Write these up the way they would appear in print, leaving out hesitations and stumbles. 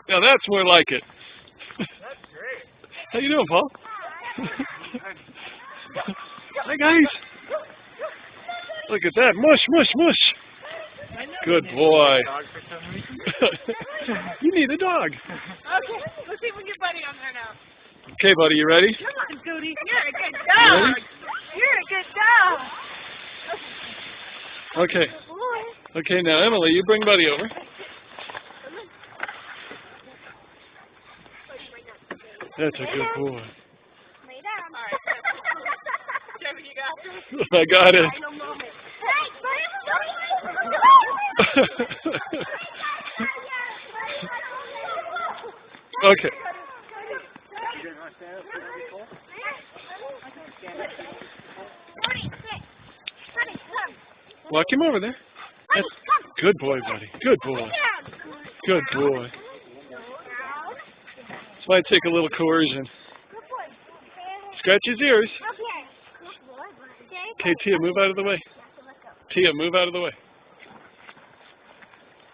Now that's more like it. That's great. How you doing, Paul? Hi, guys. Look at that. Mush, mush, mush. Good boy. You need a dog. Okay, let's see if we can get Buddy on there now. Okay, buddy, you ready? Come on, Cody. You're a good dog. Ready? You're a good dog. Okay. Okay, now Emily, you bring Buddy over. That's a good boy. Lay down. All right. Kevin, you got this? I got it. Final moment. Okay. Walk him over there. That's good boy, buddy. Good boy. Good boy. This might take a little coercion. Scratch his ears. Okay, Tia, move out of the way. Tia, move out of the way.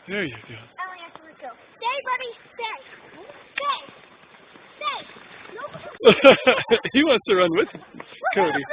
There you go. Stay, buddy. Stay. He wants to run with you, Cody.